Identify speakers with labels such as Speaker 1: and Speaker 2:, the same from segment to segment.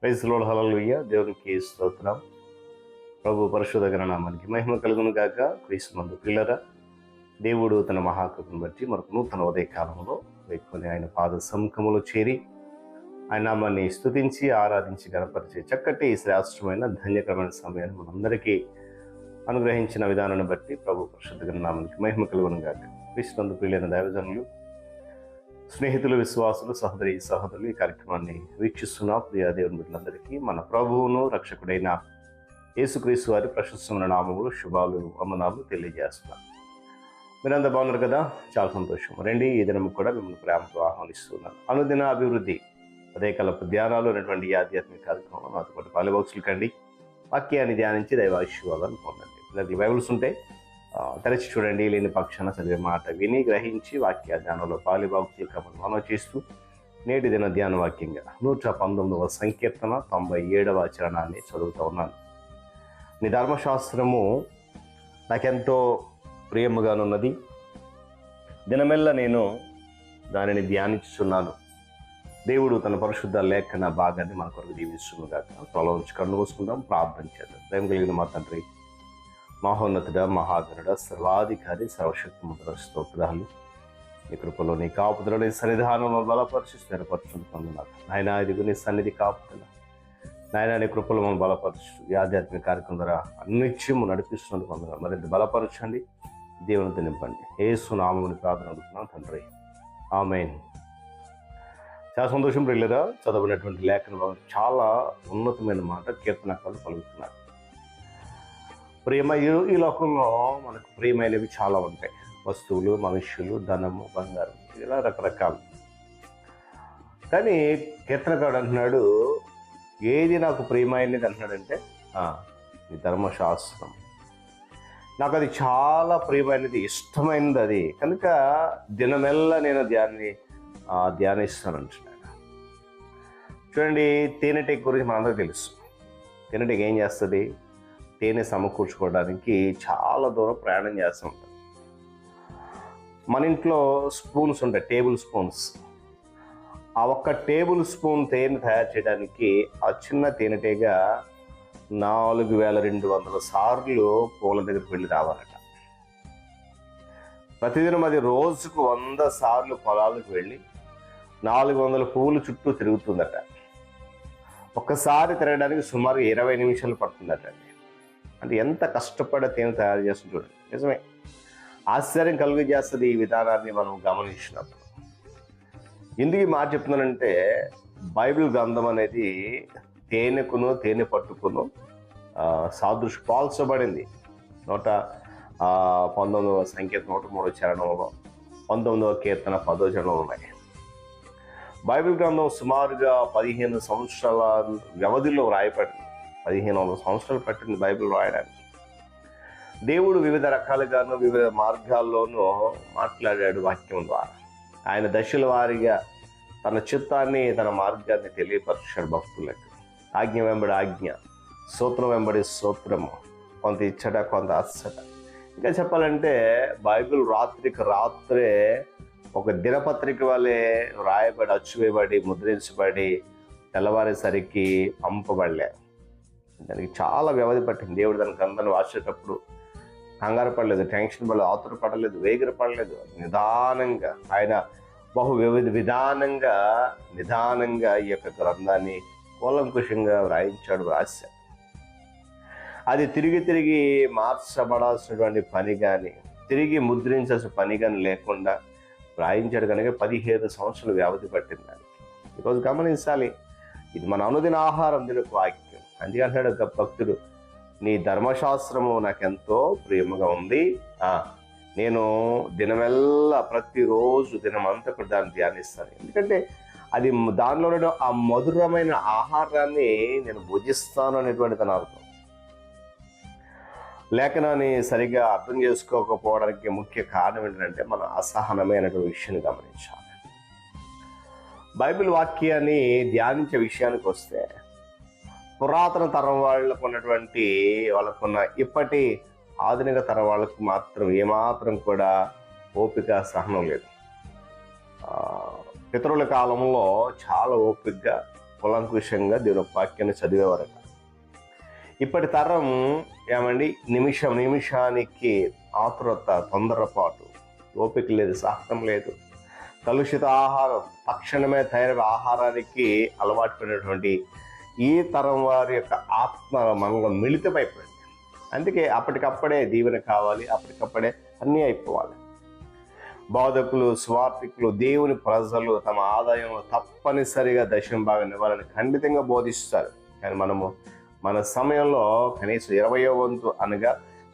Speaker 1: Praise lord, హల్లెలూయా. దేవునికి స్తోత్రం. ప్రభు పరిశుద్ధ నామానికి మహిమ కలుగును గాక. క్రీస్తునందు పిల్లరా, దేవుడు తన మహాకృపను బట్టి మరొక నూతన ఉదయ కాలంలో వేడుకొని ఆయన పాద సముఖములో చేరి ఆయన నామాన్ని స్తుతించి ఆరాధించి గణపరిచే చక్కటి శ్రేష్టమైన ధన్యకరమైన సమయాన్ని మనందరికీ అనుగ్రహించిన విధానాన్ని బట్టి ప్రభు పరిశుద్ధ నామానికి మహిమ కలుగును గాక. క్రీస్తునందు పిల్లైన దైవజనులు, స్నేహితులు, విశ్వాసులు, సహోదరులు ఈ కార్యక్రమాన్ని వీక్షిస్తున్న ప్రియ దేవుని బిడ్డలందరికీ మన ప్రభువును రక్షకుడైన యేసుక్రీస్తు వారి ప్రశస్తమైన నామములు, శుభాలు, వందనాలు తెలియజేస్తున్నాను. మీరంతా బాగున్నారు కదా? చాలా సంతోషం. రండి, ఈ దినం కూడా మిమ్మల్ని ప్రేమతో ఆహ్వానిస్తున్నాను. అనుదిన అభివృద్ధి ఉదయకాలపు ధ్యానాలు అనేటువంటి ఈ ఆధ్యాత్మిక కార్యక్రమంలో నాతో పాటు పాలుబాక్సులు కండి. వాక్యాన్ని ధ్యానించి దైవాశీర్వాదాన్ని పొందండి. పిల్లలకి బైబిల్స్ ఉంటే తెరచి చూడండి. లేని పక్షాన చదివే మాట విని గ్రహించి వాక్య ధ్యానంలో పాలిబాక్తులు క్రమం మనం చేస్తూ నేటి దిన ధ్యాన వాక్యంగా 119వ సంకీర్తన 97వ చరణాన్ని చదువుతూ ఉన్నాను. నీ ధర్మశాస్త్రము నాకెంతో ప్రియముగానున్నది, దినమెల్లా నేను దానిని ధ్యానించుచున్నాను. దేవుడు తన పరిశుద్ధ లేఖన భాగాన్ని మన కొరకు దీవిస్తున్నగాక. త్వరలో నుంచి కన్ను మూసుకుందాం, ప్రార్థన చేద్దాం. ప్రేమ కలిగిన మా తండ్రి, మహోన్నతుడ, మహాగణుడ, సర్వాధికారి, సర్వశక్తిమంతుడ, స్తోత్రాలు. నీ కృపలో, నీ కాపుదల, నీ సన్నిధానంలో బలపరిచి స్థిరపరచుని పొందున్నారు నాయన. ఇదిగో నీ సన్నిధి కాపుదల నాయన, నీ కృపలో మనం బలపరచు. ఈ ఆధ్యాత్మిక కార్యక్రమం ద్వారా అన్నిత్యము నడిపిస్తున్నందుకు పొందున్నారు. మరింత బలపరచండి, దేవునితో నింపండి. యేసు నామముని ప్రార్థన అడుగుతున్నాం తండ్రి, ఆమేన్. చాలా సంతోషం ప్రియులారా. చదవనటువంటి లేఖన చాలా ఉన్నతమైన మాట కీర్తనకారులు పలుకుతున్నారు. ఈ లోకంలో మనకు ప్రియమైనవి చాలా ఉంటాయి. వస్తువులు, మనుష్యులు, ధనము, బంగారం, ఇలా రకరకాలు. కానీ కీర్తనకారుడు అంటున్నాడు, ఏది నాకు ప్రియమైనది అంటున్నాడంటే ఈ ధర్మశాస్త్రం. నాకు అది చాలా ప్రియమైనది, ఇష్టమైనది అది, కనుక దినమెల్లా నేను ధ్యానిస్తానంటున్నాడు. చూడండి, తేనెటీగ గురించి మనందరికీ తెలుసు. తేనెటీగ ఏం చేస్తుంది? తేనె సమకూర్చుకోవడానికి చాలా దూరం ప్రయాణం చేస్తూ ఉంటాం. మన ఇంట్లో స్పూన్స్ ఉంటాయి, టేబుల్ స్పూన్స్. ఆ ఒక్క టేబుల్ స్పూన్ తేనె తయారు చేయడానికి ఆ చిన్న తేనెటీగ 4200 సార్లు పూల దగ్గరికి వెళ్ళి రావాలట. ప్రతిదినం అది రోజుకు 100 సార్లు పొలాలకు వెళ్ళి 400 పువ్వులు చుట్టూ తిరుగుతుందట. ఒక్కసారి తిరగడానికి సుమారు 20 నిమిషాలు పడుతుందట. అంటే ఎంత కష్టపడి తేనె తయారు చేస్తుంది చూడండి. నిజమే, ఆశ్చర్యం కలుగజేస్తుంది ఈ విధానాన్ని మనం గమనించినప్పుడు. ఎందుకు ఈ మాట చెప్తున్నానంటే, బైబిల్ గ్రంథం అనేది తేనెకును తేనె పట్టుకును పోల్చబడింది. 119వ సంకీర్తన 103వ చరణంలో, 19వ కీర్తన 10వ చరణంలో ఉన్నాయి. బైబిల్ గ్రంథం సుమారుగా 15 సంవత్సరాల వ్యవధిలో రాయబడింది. 1500 సంవత్సరాలు పట్టింది బైబిల్ రాయడానికి. దేవుడు వివిధ రకాలుగాను వివిధ మార్గాల్లోనూ మాట్లాడాడు వాక్యం ద్వారా. ఆయన దశల వారీగా తన చిత్తాన్ని, తన మార్గాన్ని తెలియపరిచాడు భక్తులకు. ఆజ్ఞ వెంబడి ఆజ్ఞ, సూత్రం వెంబడి సూత్రము, కొంత ఇచ్చట కొంత అచ్చట. ఇంకా చెప్పాలంటే బైబిల్ రాత్రికి రాత్రే ఒక దినపత్రిక వలె రాయబడి, అచ్చువేయబడి, ముద్రించబడి తెల్లవారేసరికి పంపబడలే. దానికి చాలా వ్యవధి పట్టింది. దేవుడు దాని గ్రంథాన్ని వాసేటప్పుడు కంగారు పడలేదు, టెన్షన్ పడలేదు, ఆతుర పడలేదు, వేగిర పడలేదు. నిదానంగా ఆయన నిదానంగా ఈ యొక్క గ్రంథాన్ని కూలంకుషంగా రాశాడు. అది తిరిగి మార్చబడాల్సినటువంటి పని కానీ, తిరిగి ముద్రించాల్సిన పని కానీ లేకుండా రాయించాడు. కనుక 15 సంవత్సరాలు వ్యవధి పట్టింది దానికి. ఈరోజు గమనించాలి, ఇది మన అనుదిన ఆహారం, దీనికి వాక్యం. అందుకే అంటాడు భక్తుడు, నీ ధర్మశాస్త్రము నాకెంతో ప్రియముగా ఉంది, నేను దినమెల్లా ప్రతిరోజు దినమంతా కూడా దాన్ని ధ్యానిస్తాను. ఎందుకంటే అది దానిలో ఆ మధురమైన ఆహారాన్ని నేను భుజిస్తాను అనేటువంటి తన అర్థం. లేఖనాన్ని సరిగా అర్థం చేసుకోకపోవడానికి ముఖ్య కారణం ఏంటంటే మన అసహనమైనటువంటి విషయాన్ని గమనించాలి. బైబిల్ వాక్యాన్ని ధ్యానించే విషయానికి వస్తే, పురాతన తరం వాళ్ళకున్న ఇప్పటి ఆధునిక తరం వాళ్ళకు మాత్రం ఏమాత్రం కూడా ఓపిక, సహనం లేదు. పితరుల కాలంలో చాలా ఓపికగా కులంకుశంగా దేవుని వాక్యాన్ని చదివేవారట. ఇప్పటి తరం ఏమండి, నిమిషానికి ఆతురత, తొందరపాటు, ఓపిక లేదు, సహనం లేదు, కలుషిత ఆహారం, తక్షణమే తయారైన ఆహారానికి అలవాటు పడినటువంటి ఈ తరం వారి యొక్క ఆత్మ మనలో మిళితమైపోయింది. అందుకే అప్పటికప్పుడే దీవెన కావాలి, అప్పటికప్పుడే అన్నీ అయిపోవాలి. బోధకులు, స్వార్థికులు, దేవుని ప్రజలు తమ ఆదాయంలో తప్పనిసరిగా దశమ భాగం ఇవ్వాలని ఖండితంగా బోధిస్తారు. కానీ మనము మన సమయంలో కనీసం 20వ వంతు అనగా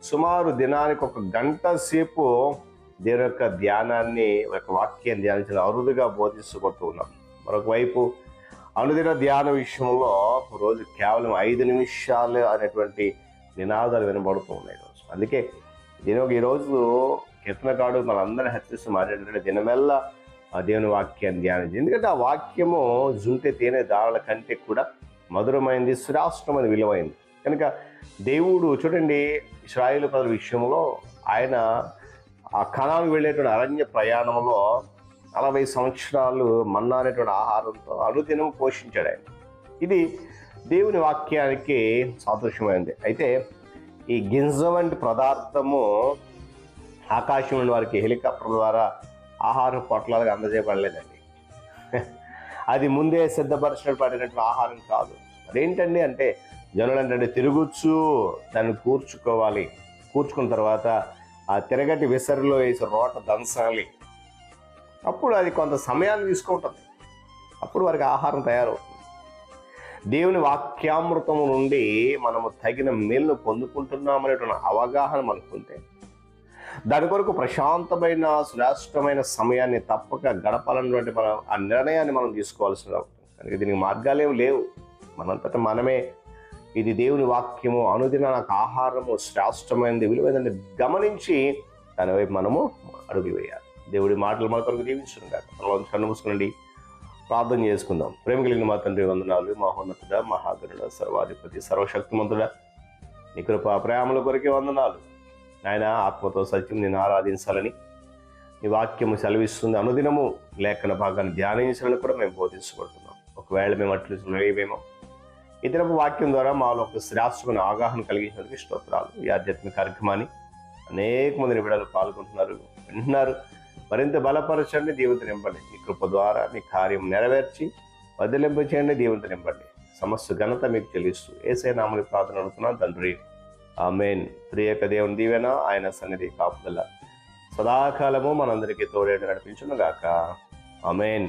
Speaker 1: సుమారు దినానికి 1 గంట సేపు దేవుని యొక్క ధ్యానాన్ని, ఒక వాక్యాన్ని ధ్యానించిన అరుదుగా బోధిస్తూ ఉన్నాం. మరొక వైపు అనుదిన ధ్యాన విషయంలో రోజు కేవలం 5 నిమిషాలు అనేటువంటి నినాదాలు వినబడుతూ ఉన్నాయి రోజు. అందుకే ఈరోజు కీర్తనకారుడు మనందరినీ హెచ్చరిస్తూ మాట్లాడినట్టు దినమెల్లా ఆ దేవుని వాక్యాన్ని ధ్యానించి, ఎందుకంటే ఆ వాక్యము జుంటె తేనె దారుల కంటే కూడా మధురమైంది, శ్రేష్టమైన, విలువైంది. కనుక దేవుడు చూడండి, ఇశ్రాయేలు ప్రజల విషయంలో ఆయన ఆ కనాను వెళ్ళేటువంటి అరణ్య ప్రయాణంలో 40 సంవత్సరాలు మన్నా అనేటువంటి ఆహారంతో అనుదినం పోషించాడు ఆయన. ఇది దేవుని వాక్యానికి సాదృశ్యమైంది. అయితే ఈ గింజ వంటి పదార్థము ఆకాశం నుండి వారికి హెలికాప్టర్ ద్వారా ఆహారం పొట్లాలుగా అందజేయబడలేదండి. అది ముందే సిద్ధపరచబడినటువంటి ఆహారం కాదు. అదేంటండి అంటే, జనులు ఏంటంటే తిరుగుచ్చు దాన్ని కూర్చుకోవాలి, కూర్చుకున్న తర్వాత ఆ తిరగటి విసరిలో వేసి రోట దంచాలి, అప్పుడు అది కొంత సమయాన్ని తీసుకుంటుంది, అప్పుడు వారికి ఆహారం తయారవుతుంది. దేవుని వాక్యామృతము నుండి మనము తగిన మేలును పొందుకుంటున్నామనేటువంటి అవగాహన మనకుంటే దాని కొరకు ప్రశాంతమైన, శ్రేష్టమైన సమయాన్ని తప్పక గడపాలన్నటువంటి మనం ఆ నిర్ణయాన్ని మనం తీసుకోవాల్సి ఉంటుంది. కనుక దీనికి మార్గాలేం లేవు, మనంతటా మనమే ఇది దేవుని వాక్యము, అనుదిన నాకు ఆహారము శ్రేష్టమైనది, విలువైనది గమనించి దాని వైపు మనము అడుగు వేయాలి. దేవుడి మాటలు మన కొరకు దీవించును గాక. కన్ను మూసుకునండి, ప్రార్థన చేసుకుందాం. ప్రేమ కలిగిన మా తండ్రి, వందనాలు. మహోన్నతుడ, మహాగణుడ, సర్వాధిపతి, సర్వశక్తిమంతుడ, నీ కృపా ప్రేమల కొరకే వందనాలు. ఆయన ఆత్మతో సత్యం నేను ఆరాధించాలని నీ వాక్యము సెలవిస్తుంది. అనుదినము లేఖన భాగాన్ని ధ్యానించాలని కూడా మేము బోధించబడుతున్నాం. ఒకవేళ మేము అట్లు లేవేమో, ఇతరపు వాక్యం ద్వారా మాలో ఒక శ్రేష్టమైన అవగాహన కలిగించినందుకు స్తోత్రాలు. ఈ ఆధ్యాత్మిక కార్యక్రమాన్ని అనేక మంది బిడ్డలు పాల్గొంటున్నారు, వింటున్నారు. మరింత బలపరచండి, దీవెనతో నింపండి. మీ కృప ద్వారా మీ కార్యం నెరవేర్చి వదిలింప చేయండి, దీవెనతో నింపండి. సమస్త ఘనత మీకు చెల్లిస్తూ యేసయ్య నామములో ప్రార్థన అడుగుతున్నాను తండ్రి, ఆమేన్. త్రియక దేవుని దీవెన, ఆయన సన్నిధి కాపుదల సదాకాలము మనందరికీ తోడేడు నడిపించును గాక. ఆమేన్.